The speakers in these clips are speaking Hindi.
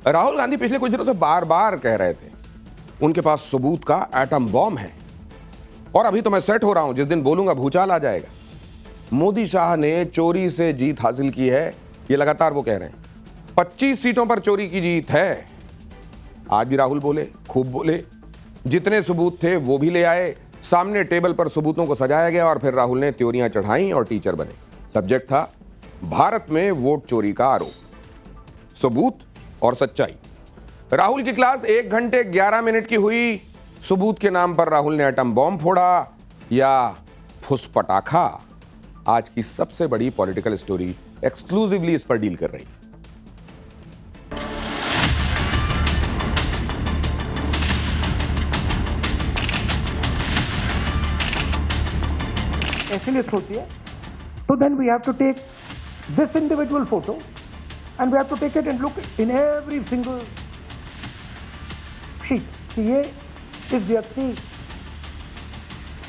राहुल गांधी पिछले कुछ दिनों से बार बार कह रहे थे उनके पास सबूत का एटम बॉम्ब है और अभी तो मैं सेट हो रहा हूं, जिस दिन बोलूंगा भूचाल आ जाएगा। मोदी शाह ने चोरी से जीत हासिल की है, ये लगातार वो कह रहे हैं। 25 सीटों पर चोरी की जीत है। आज भी राहुल बोले, खूब बोले, जितने सबूत थे वो भी ले आए, सामने टेबल पर सबूतों को सजाया गया और फिर राहुल ने त्योरियां चढ़ाई और टीचर बने। सब्जेक्ट था भारत में वोट चोरी का आरोप, सबूत और सच्चाई। राहुल की क्लास 1 घंटे 11 मिनट की हुई। सबूत के नाम पर राहुल ने एटम बॉम्ब फोड़ा या फुस पटाखा। आज की सबसे बड़ी पॉलिटिकल स्टोरी एक्सक्लूसिवली इस पर डील कर रही। affiliates होती है, तो then we have to take this individual photo and we have to take it and look in every single sheet कि ये इस व्यक्ति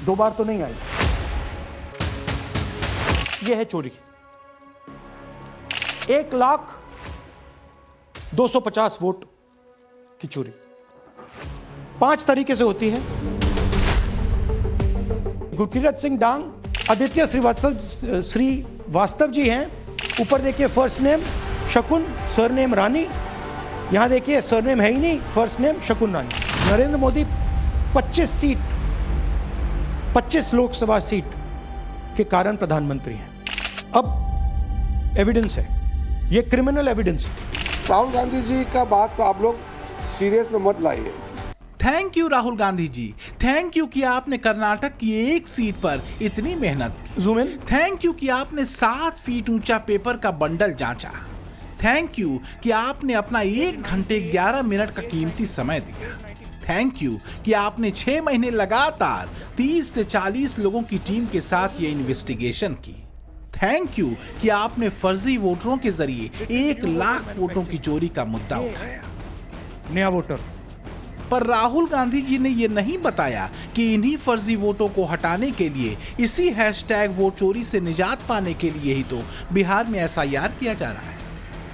2 बार तो नहीं आई। ये है चोरी। 1,02,50 वोट की चोरी 5 तरीके से होती है। गुरकीरत सिंह डांग, आदित्य श्रीवास्तव जी हैं। ऊपर देखिए फर्स्ट नेम शकुन, सरनेम रानी। यहां देखिए सरनेम है ही नहीं, फर्स्ट नेम शकुन रानी। नरेंद्र मोदी 25 लोकसभा सीट के कारण प्रधानमंत्री हैं। अब एविडेंस है, ये क्रिमिनल एविडेंस है। राहुल गांधी जी का बात को आप लोग सीरियस में मत लाइए। Thank you Rahul Gandhi ji, thank you कि आपने कर्नाटक की एक सीट पर इतनी मेहनत की। Zoom in. थैंक यू कि आपने 7 फीट ऊंचा पेपर का बंडल जांचा। थैंक यू कि आपने अपना 1 घंटे 11 मिनट का कीमती समय दिया। थैंक यू कि आपने 6 महीने लगातार 30 से 40 लोगों की टीम के साथ ये इन्वेस्टिगेशन की। थैंक यू कि आपने फर्जी वोटरों के जरिए 1 लाख वोटों की चोरी का मुद्दा उठाया। नया वोटर। पर राहुल गांधी जी ने यह नहीं बताया कि इन्हीं फर्जी वोटों को हटाने के लिए, इसी हैशटैग वोट चोरी से निजात पाने के लिए ही तो बिहार में एसआईआर किया जा रहा है,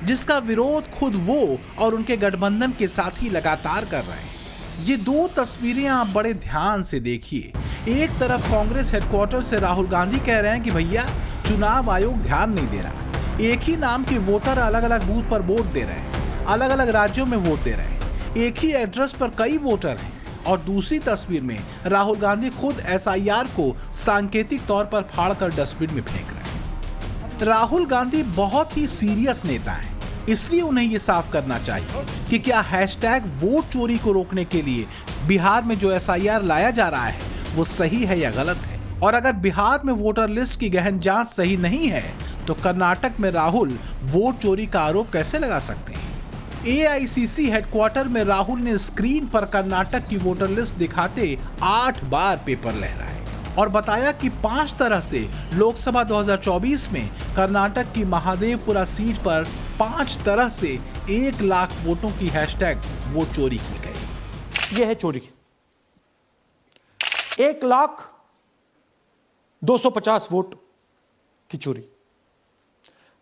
जिसका विरोध खुद वो और उनके गठबंधन के साथी लगातार कर रहे हैं। ये 2 तस्वीरें आप बड़े ध्यान से देखिए। एक तरफ कांग्रेस हेडक्वार्टर से राहुल गांधी कह रहे हैं कि भैया चुनाव आयोग ध्यान नहीं दे रहा। एक ही नाम के वोटर अलग अलग बूथ पर वोट दे रहे हैं, अलग अलग राज्यों में वोट दे रहे हैं, एक ही एड्रेस पर कई वोटर हैं। और दूसरी तस्वीर में राहुल गांधी खुद एसआईआर को सांकेतिक तौर पर फाड़कर डस्टबिन में फेंक रहे हैं। राहुल गांधी बहुत ही सीरियस नेता हैं, इसलिए उन्हें यह साफ करना चाहिए कि क्या हैशटैग वोट चोरी को रोकने के लिए बिहार में जो एसआईआर लाया जा रहा है वो सही है या गलत है। और अगर बिहार में वोटर लिस्ट की गहन जांच सही नहीं है तो कर्नाटक में राहुल वोट चोरी का आरोप कैसे लगा सकते हैं। एआईसीसी हेडक्वार्टर में राहुल ने स्क्रीन पर कर्नाटक की वोटर लिस्ट दिखाते 8 बार पेपर लहराए और बताया कि 5 तरह से लोकसभा 2024 में कर्नाटक की महादेवपुरा सीट पर 5 तरह से 1 लाख वोटों की हैशटैग वोट चोरी की गई। यह है चोरी। 1,02,50 वोट की चोरी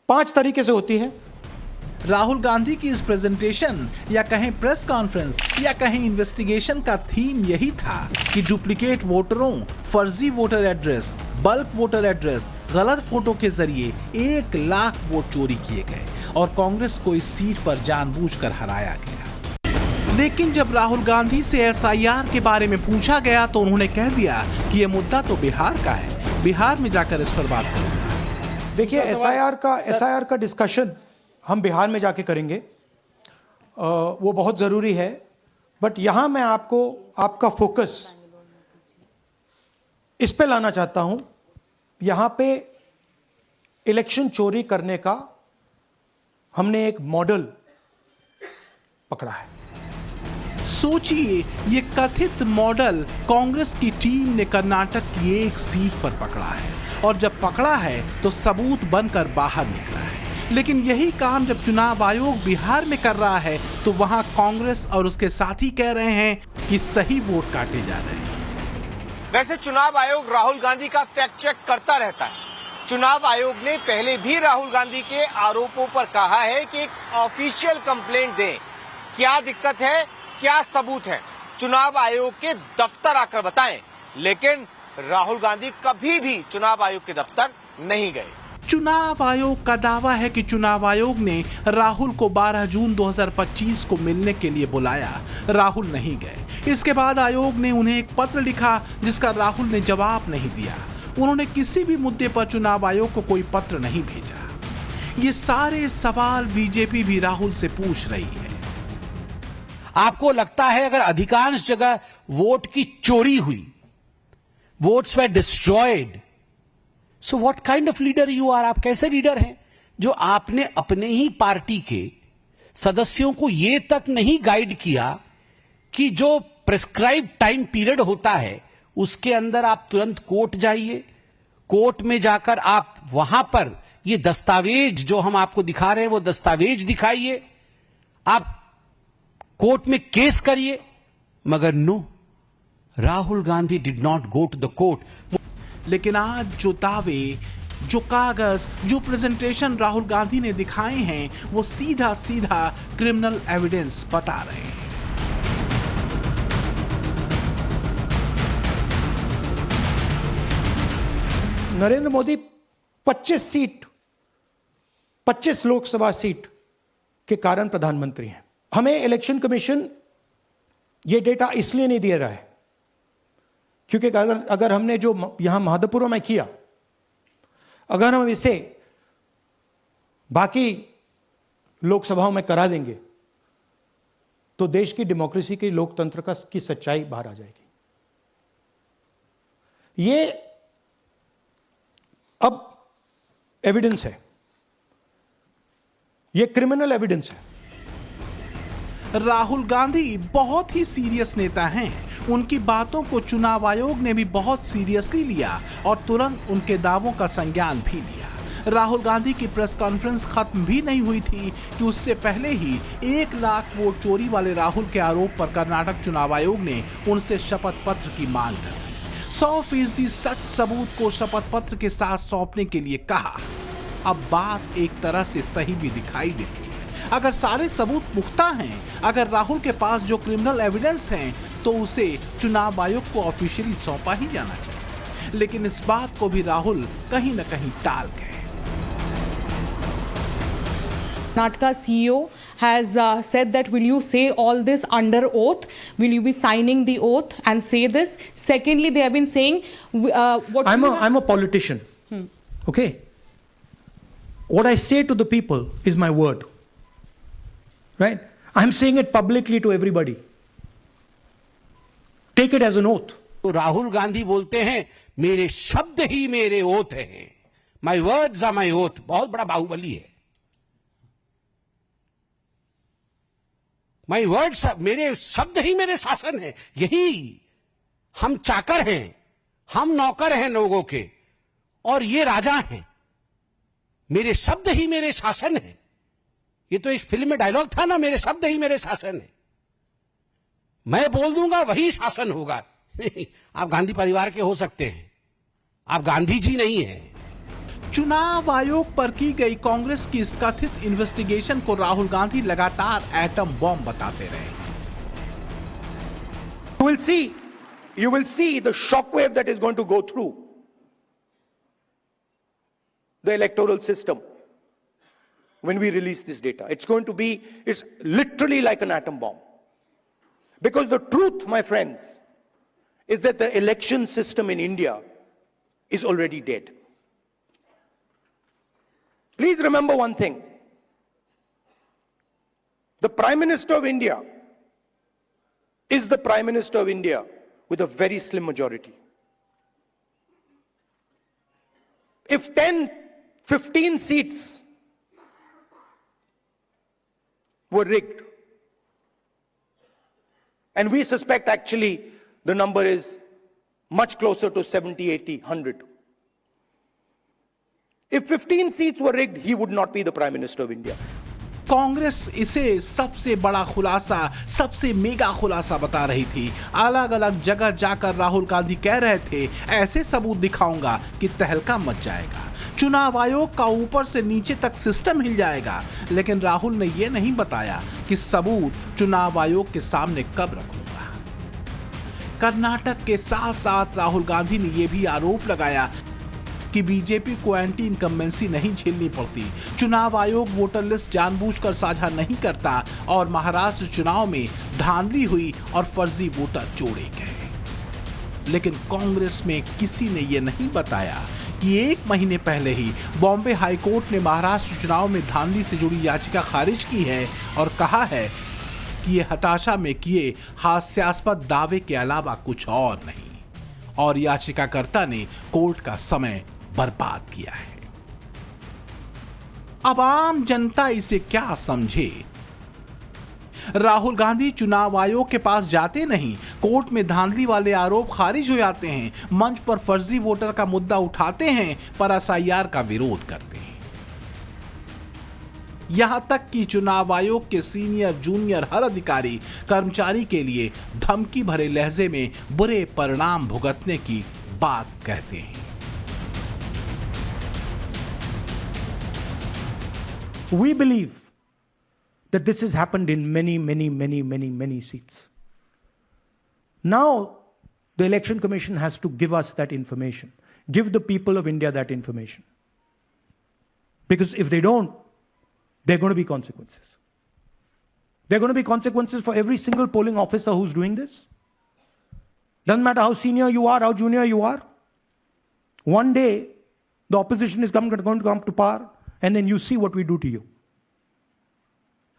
5 तरीके से होती है। राहुल गांधी की इस प्रेजेंटेशन या कहें प्रेस कॉन्फ्रेंस या कहें इन्वेस्टिगेशन का थीम यही था कि डुप्लीकेट वोटरों, फर्जी voter address, bulk voter address, गलत फोटो के जरिए 1 लाख वोट चोरी किए गए और कांग्रेस को इस सीट पर जानबूझकर हराया गया। लेकिन जब राहुल गांधी से एसआईआर के बारे में पूछा गया तो उन्होंने कह दिया कि यह मुद्दा तो बिहार का है, बिहार में जाकर इस पर बात करेंगे। देखिए एसआईआर का डिस्कशन हम बिहार में जाके करेंगे, वो बहुत ज़रूरी है। बट यहाँ मैं आपका फोकस इस पे लाना चाहता हूँ। यहाँ पे इलेक्शन चोरी करने का हमने एक मॉडल पकड़ा है। सोचिए, ये कथित मॉडल कांग्रेस की टीम ने कर्नाटक की एक सीट पर पकड़ा है और जब पकड़ा है तो सबूत बनकर बाहर निकला है। लेकिन यही काम जब चुनाव आयोग बिहार में कर रहा है तो वहां कांग्रेस और उसके साथी कह रहे हैं कि सही वोट काटे जा रहे हैं। वैसे चुनाव आयोग राहुल गांधी का फैक्ट चेक करता रहता है। चुनाव आयोग ने पहले भी राहुल गांधी के आरोपों पर कहा है कि एक ऑफिशियल कंप्लेंट दें क्या दिक्कत है, क्या सबूत है, चुनाव आयोग के दफ्तर आकर बताएं। लेकिन राहुल गांधी कभी भी चुनाव आयोग के दफ्तर नहीं गए। चुनाव आयोग का दावा है कि चुनाव आयोग ने राहुल को 12 जून 2025 को मिलने के लिए बुलाया। राहुल नहीं गए। इसके बाद आयोग ने उन्हें एक पत्र लिखा जिसका राहुल ने जवाब नहीं दिया। उन्होंने किसी भी मुद्दे पर चुनाव आयोग को कोई पत्र नहीं भेजा। ये सारे सवाल बीजेपी भी राहुल से पूछ रही है। आपको लगता है अगर अधिकांश जगह वोट की चोरी हुई, votes were destroyed, so what kind of leader you are? आप कैसे लीडर हैं जो आपने अपने ही पार्टी के सदस्यों को यह तक नहीं गाइड किया कि जो प्रिस्क्राइब टाइम पीरियड होता है उसके अंदर आप तुरंत कोर्ट जाइए, कोर्ट में जाकर आप वहां पर ये दस्तावेज जो हम आपको दिखा रहे हैं वो दस्तावेज दिखाइए, आप कोर्ट में केस करिए। मगर no, Rahul Gandhi did not go to the court. लेकिन आज जो दावे, जो कागज, जो प्रेजेंटेशन राहुल गांधी ने दिखाए हैं वो सीधा सीधा क्रिमिनल एविडेंस बता रहे हैं। नरेंद्र मोदी 25 लोकसभा सीट के कारण प्रधानमंत्री हैं। हमें इलेक्शन कमीशन ये डेटा इसलिए नहीं दे रहा है क्योंकि अगर हमने जो यहां महादपुर में किया, अगर हम इसे बाकी लोकसभाओं में करा देंगे तो देश की डेमोक्रेसी की, लोकतंत्र की सच्चाई बाहर आ जाएगी। ये अब एविडेंस है, ये क्रिमिनल एविडेंस है। राहुल गांधी बहुत ही सीरियस नेता हैं। उनकी बातों को चुनाव आयोग ने भी बहुत सीरियसली लिया और तुरंत उनके दावों का संज्ञान भी लिया। राहुल गांधी की प्रेस कॉन्फ्रेंस खत्म भी नहीं हुई थी कि उससे पहले ही 1 लाख वोट चोरी वाले राहुल के आरोप पर कर्नाटक चुनाव आयोग ने उनसे शपथ पत्र की मांग कर 100% सच सबूत को शपथ पत्र के साथ सौंपने के लिए कहा। अब बात एक तरह से सही भी दिखाई देती है। अगर सारे सबूत पुख्ता हैं, अगर राहुल के पास जो क्रिमिनल एविडेंस हैं, तो उसे चुनाव आयोग को ऑफिशियली सौंपा ही जाना चाहिए। लेकिन इस बात को भी राहुल कहीं न कहीं टाल गए। Karnataka CEO has said that will you say all this under oath? Will you be signing the oath and say this? Secondly, they have been saying what I'm a politician. Okay. What I say to the people is my word. Right? I'm saying it publicly to everybody. Take it as an oath. तो राहुल गांधी बोलते हैं मेरे शब्द ही मेरे ओथ हैं, my words are my oath. बहुत बड़ा बाहुबली है। माई वर्ड्स, मेरे शब्द ही मेरे शासन है। यही हम चाकर हैं, हम नौकर हैं लोगों के और ये राजा हैं। मेरे शब्द ही मेरे शासन है। ये तो इस फिल्म में डायलॉग था ना, मेरे शब्द ही मेरे शासन है। मैं बोल दूंगा वही शासन होगा। आप गांधी परिवार के हो सकते हैं, आप गांधी जी नहीं हैं। चुनाव आयोग पर की गई कांग्रेस की इस कथित इन्वेस्टिगेशन को राहुल गांधी लगातार एटम बॉम्ब बताते रहे। You will see the shockwave that is going to go through the electoral system when we release this data. It's literally like an atom bomb. Because the truth, my friends, is that the election system in India is already dead. Please remember one thing. The Prime Minister of India is the Prime Minister of India with a very slim majority. If 10, 15 seats were rigged, and we suspect actually the number is much closer to 70, 80, 100. If 15 seats were rigged, he would not be the Prime Minister of India. Congress इसे सबसे बड़ा खुलासा, सबसे मेगा खुलासा बता रही थी। अलग अलग जगह जाकर राहुल गांधी कह रहे थे ऐसे सबूत दिखाऊंगा कि तहलका मच जाएगा। चुनाव आयोग का ऊपर से नीचे तक सिस्टम हिल जाएगा। लेकिन राहुल ने यह नहीं बताया कि सबूत चुनाव आयोग के सामने कब रखूंगा। कर्नाटक के साथ साथ राहुल गांधी ने यह भी आरोप लगाया कि बीजेपी को एंटी इनकम्बेंसी नहीं झेलनी पड़ती, चुनाव आयोग वोटर लिस्ट जानबूझकर साझा नहीं करता और महाराष्ट्र चुनाव में धांधली हुई और फर्जी वोटर जोड़े गए। लेकिन कांग्रेस में किसी ने यह नहीं बताया कि 1 महीने पहले ही बॉम्बे हाईकोर्ट ने महाराष्ट्र चुनाव में धांधली से जुड़ी याचिका खारिज की है और कहा है कि यह हताशा में किए हास्यास्पद दावे के अलावा कुछ और नहीं, और याचिकाकर्ता ने कोर्ट का समय बर्बाद किया है। अब आम जनता इसे क्या समझे? राहुल गांधी चुनाव आयोग के पास जाते नहीं, कोर्ट में धांधली वाले आरोप खारिज हो जाते हैं, मंच पर फर्जी वोटर का मुद्दा उठाते हैं, पर एसआईआर का विरोध करते हैं। यहां तक कि चुनाव आयोग के सीनियर जूनियर हर अधिकारी कर्मचारी के लिए धमकी भरे लहजे में बुरे परिणाम भुगतने की बात कहते हैं। We believe that this has happened in many seats. Now, the Election Commission has to give us that information, give the people of India that information. Because if they don't, there are going to be consequences. There are going to be consequences for every single polling officer who's doing this. Doesn't matter how senior you are, how junior you are. One day, the opposition is going to come to power, and then you see what we do to you.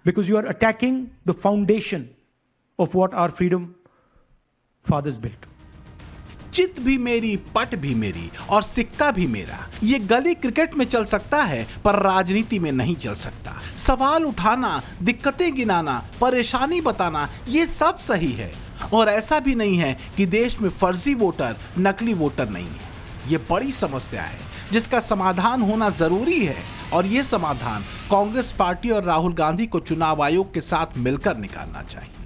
Because you are attacking the foundation of what our freedom fathers built. चित भी मेरी, पट भी मेरी और सिक्का भी मेरा, ये गली क्रिकेट में चल सकता है पर राजनीति में नहीं चल सकता। सवाल उठाना, दिक्कतें गिनाना, परेशानी बताना, ये सब सही है, और ऐसा भी नहीं है कि देश में फर्जी वोटर, नकली वोटर नहीं है। ये बड़ी समस्या है जिसका समाधान होना जरूरी है, और ये समाधान कांग्रेस पार्टी और राहुल गांधी को चुनाव आयोग के साथ मिलकर निकालना चाहिए।